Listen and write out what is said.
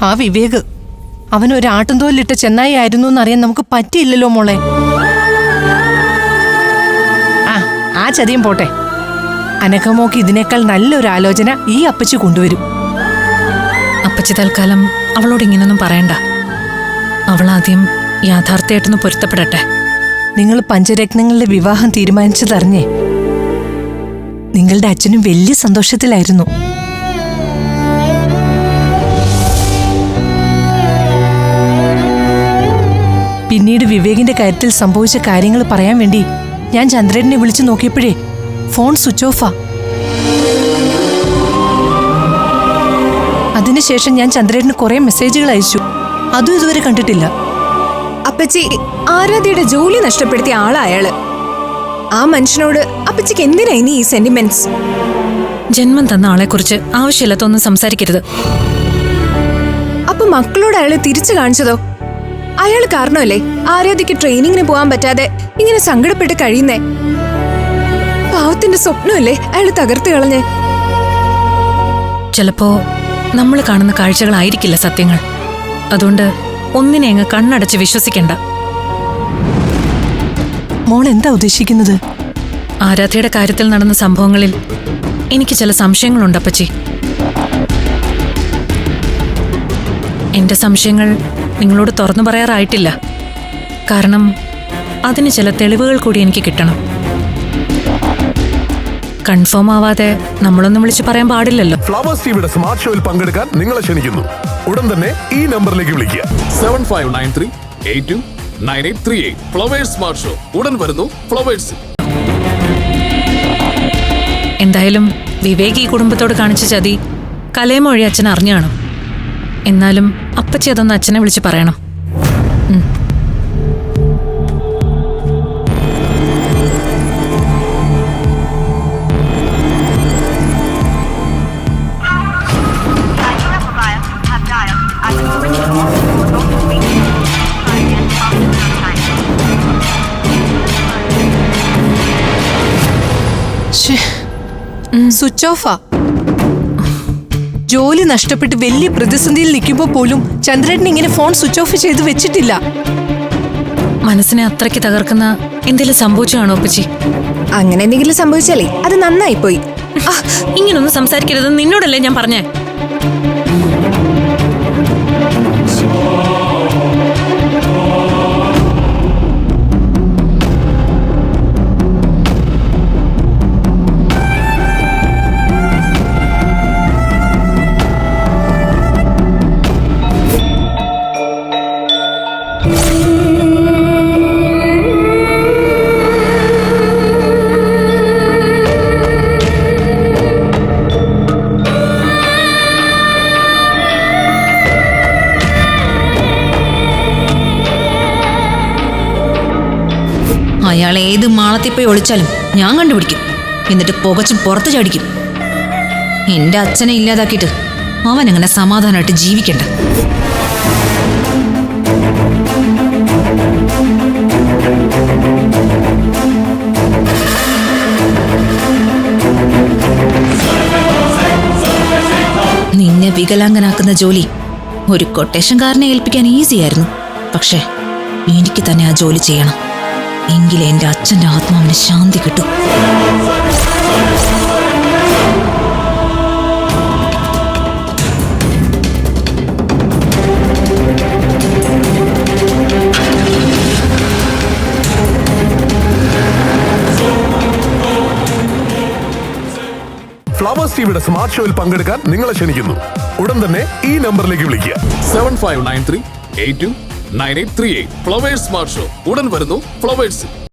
ആ വിവേക് അവനൊരു ആട്ടുംതോലിട്ട ചെന്നായി ആയിരുന്നു എന്നറിയാൻ നമുക്ക് പറ്റിയില്ലല്ലോ മോളെ. ആ ചതിയും പോട്ടെ. അനഘമോക്ക് ഇതിനേക്കാൾ നല്ലൊരു ആലോചന ഈ അപ്പച്ചി കൊണ്ടുവരും. അപ്പച്ചി തൽക്കാലം അവളോട് ഇങ്ങനൊന്നും പറയണ്ട. അവളാദ്യം യാഥാർത്ഥ്യമായിട്ടൊന്ന് പൊരുത്തപ്പെടട്ടെ. നിങ്ങൾ പഞ്ചരത്നങ്ങളുടെ വിവാഹം തീരുമാനിച്ചതറിഞ്ഞേ നിങ്ങളുടെ അച്ഛനും വലിയ സന്തോഷത്തിലായിരുന്നു. പിന്നീട് വിവേകിന്റെ കാര്യത്തിൽ സംഭവിച്ച കാര്യങ്ങൾ പറയാൻ വേണ്ടി ഞാൻ ചന്ദ്രനെ വിളിച്ചു നോക്കിയപ്പോഴേ ഫോൺ സ്വിച്ച് ഓഫാ. അതിനുശേഷം ഞാൻ ചന്ദ്രന് കുറെ മെസ്സേജുകൾ അയച്ചു. അതും ഇതുവരെ കണ്ടിട്ടില്ല. അപ്പച്ചി ആരാധ്യയുടെ ജോലി നഷ്ടപ്പെടുത്തിയ ആളാ അയാള്. ആ മനുഷ്യനോട് അപ്പച്ചിക്ക് എന്തിനാ ഇനി ഈ സെന്റിമെന്റ്സ്? ജന്മം തന്ന ആളെക്കുറിച്ച് ആവശ്യമില്ലാത്തൊന്നും സംസാരിക്കരുത്. അപ്പൊ മക്കളോട് അയാള് തിരിച്ചു കാണിച്ചതോ? അയാള് കാരണമല്ലേ ആരാധ്യക്ക് ട്രെയിനിങ്ങിന് പോകാൻ പറ്റാതെ ഇങ്ങനെ സങ്കടപ്പെട്ട് കഴിയുന്നേ. പാവത്തിന്റെ സ്വപ്നമല്ലേ അയാള് തകർത്ത് കളഞ്ഞേ. ചിലപ്പോ നമ്മൾ കാണുന്ന കാഴ്ചകളായിരിക്കില്ല സത്യങ്ങൾ. അതുകൊണ്ട് ഒന്നിനെ അങ്ങ് കണ്ണടച്ച് വിശ്വസിക്കണ്ട. മോൾ എന്താ ഉദ്ദേശിക്കുന്നത്? ആരാധ്യയുടെ കാര്യത്തിൽ നടന്ന സംഭവങ്ങളിൽ എനിക്ക് ചില സംശയങ്ങളുണ്ട് അപ്പച്ചി. എന്റെ സംശയങ്ങൾ നിങ്ങളോട് തുറന്നു പറയാറായിട്ടില്ല. കാരണം അതിന് ചില തെളിവുകൾ കൂടി എനിക്ക് കിട്ടണം. കൺഫേം ആവാതെ നമ്മളൊന്നും വിളിച്ച് പറയാൻ പാടില്ലല്ലോ. ഫ്ലവേഴ്സ് ടിവിയുടെ സ്മാർട്ട് ഷോയിൽ പങ്കെടുക്കാൻ നിങ്ങളെ ക്ഷണിക്കുന്നു. ഉടൻ തന്നെ ഈ നമ്പറിലേക്ക് വിളിക്കുക. 7593829838. ഫ്ലവേഴ്സ് സ്മാർട്ട് ഷോ ഉടൻ വരുന്നു ഫ്ലവേഴ്സ്. എന്തായാലും വിവേക് ഈ കുടുംബത്തോട് കാണിച്ച ചതി കലയമൊഴി അച്ഛൻ അറിഞ്ഞു കാണും. എന്നാലും അപ്പച്ചി അതൊന്ന് അച്ഛനെ വിളിച്ച് പറയണം. സ്വിച്ച് ഓഫാ. ജോലി നഷ്ടപ്പെട്ട് വലിയ പ്രതിസന്ധിയിൽ നിൽക്കുമ്പോൾ പോലും ചന്ദ്രൻ ഇങ്ങനെ ഫോൺ സ്വിച്ച് ഓഫ് ചെയ്ത് വെച്ചിട്ടില്ല. മനസ്സിനെ അത്രയ്ക്ക് തകർക്കുന്ന എന്തെങ്കിലും സംഭവിച്ചാണോ അപ്പച്ചി? അങ്ങനെ എന്തെങ്കിലും സംഭവിച്ചാലേ അത് നന്നായി പോയി. ഇങ്ങനൊന്നും സംസാരിക്കരുത്. നിന്നോടല്ലേ ഞാൻ പറഞ്ഞേ. അയാൾ ഏത് മാളത്തിൽ പോയി ഒളിച്ചാലും ഞാൻ കണ്ടുപിടിക്കും. എന്നിട്ട് പുകച്ചും പുറത്ത് ചാടിക്കും. എന്റെ അച്ഛനെ ഇല്ലാതാക്കിയിട്ട് അവൻ അങ്ങനെ സമാധാനമായിട്ട് ജീവിക്കണ്ട. നിന്നെ വികലാംഗനാക്കുന്ന ജോലി ഒരു കൊട്ടേഷൻകാരനെ ഏൽപ്പിക്കാൻ ഈസിയായിരുന്നു. പക്ഷേ എനിക്ക് തന്നെ ആ ജോലി ചെയ്യണം. എങ്കിലേ എന്റെ അച്ഛന്റെ ആത്മാവിന് ശാന്തി കിട്ടും. ഫ്ലവേഴ്സ് ടിവിയുടെ സ്മാർട്ട് ഷോയിൽ പങ്കെടുക്കാൻ നിങ്ങളെ ക്ഷണിക്കുന്നു. ഉടൻ തന്നെ ഈ നമ്പറിലേക്ക് വിളിക്കുക. 7593829838. ഫ്ലവേഴ്സ് സ്മാർട്ട് ഷോ ഉടൻ വരുന്നു ഫ്ലവേഴ്സ്.